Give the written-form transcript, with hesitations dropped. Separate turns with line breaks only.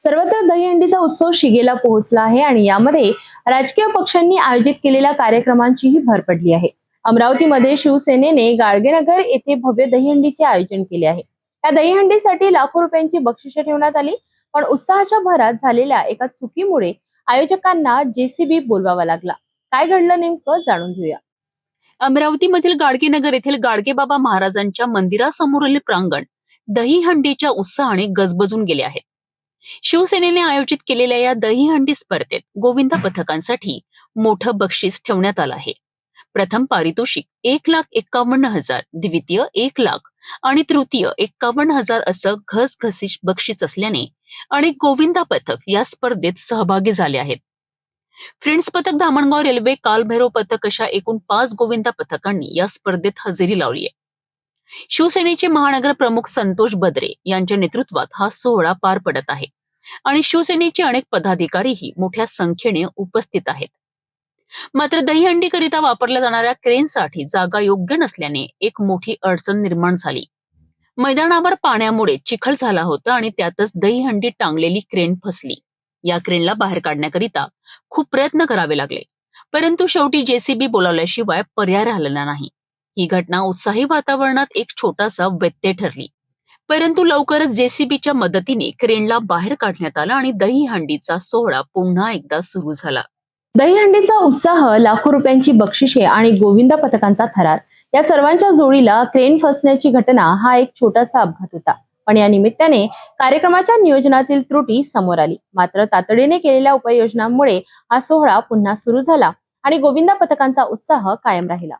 सर्वत्र दहीहंडीचा उत्सव शिगेला पोहोचला आहे आणि यामध्ये राजकीय पक्षांनी आयोजित केलेल्या कार्यक्रमांचीही भर पडली आहे। अमरावतीमध्ये शिवसेनेने गाडगेनगर येथे भव्य दहीहंडीचे आयोजन केले आहे। या दहीहंडीसाठी लाखो रुपयांची बक्षिसे ठेवण्यात आली, पण उत्साहाच्या भरात झालेल्या एका चुकीमुळे आयोजकांना जेसीबी बोलवावा लागला। काय घडलं नेमकं जाणून घेऊया।
अमरावतीमधील गाडगेनगर येथील गाडगेबाबा महाराजांच्या मंदिरासमोरील प्रांगण दहीहंडीच्या उत्साहाने गजबजून गेले आहे। शिवसेनेने आयोजित केलेल्या या दहीहंडी स्पर्धेत गोविंदा पथकांसाठी मोठं बक्षीस ठेवण्यात आलं आहे। प्रथम पारितोषिक 1,51,000, द्वितीय 1 लाख आणि तृतीय 51,000 असं घसघशीत बक्षीस असल्याने अनेक गोविंदा पथक या स्पर्धेत सहभागी झाले आहेत। फ्रेंड्स पथक, धामणगाव रेल्वे, कालभैरव पथक अशा एकूण 5 गोविंदा पथकांनी या स्पर्धेत हजेरी लावली आहे। शिवसेनेचे महानगर प्रमुख संतोष बद्रे यांच्या नेतृत्वात हा सोहळा पार पडत आहे आणि शिवसेनेचे अनेक पदाधिकारीही मोठ्या संख्येने उपस्थित आहेत। मात्र दहीहंडीकरिता वापरल्या जाणाऱ्या क्रेनसाठी जागा योग्य नसल्याने एक मोठी अडचण निर्माण झाली। मैदानावर पाण्यामुळे चिखल झाला होता आणि त्यातच दहीहंडी टांगलेली क्रेन फसली। या क्रेनला बाहेर काढण्याकरिता खूप प्रयत्न करावे लागले, परंतु शेवटी जेसीबी बोलावल्याशिवाय पर्याय राहिलेला नाही। ही घटना उत्साही वातावरणात एक छोटासा व्यत्यय ठरली, परंतु लवकरच जेसीबीच्या मदतीने क्रेनला बाहेर काढण्यात आलं आणि दहीहंडीचा सोहळा पुन्हा एकदा सुरू झाला।
दहीहंडीचा उत्साह, लाखो रुपयांची बक्षिसे आणि गोविंदा पथकांचा थरार या सर्वांच्या जोडीला क्रेन फसण्याची घटना हा एक छोटासा अपघात होता। पण या निमित्ताने कार्यक्रमाच्या नियोजनातील त्रुटी समोर आली। मात्र तातडीने केलेल्या उपाययोजनांमुळे हा सोहळा पुन्हा सुरू झाला आणि गोविंदा पथकांचा उत्साह कायम राहिला।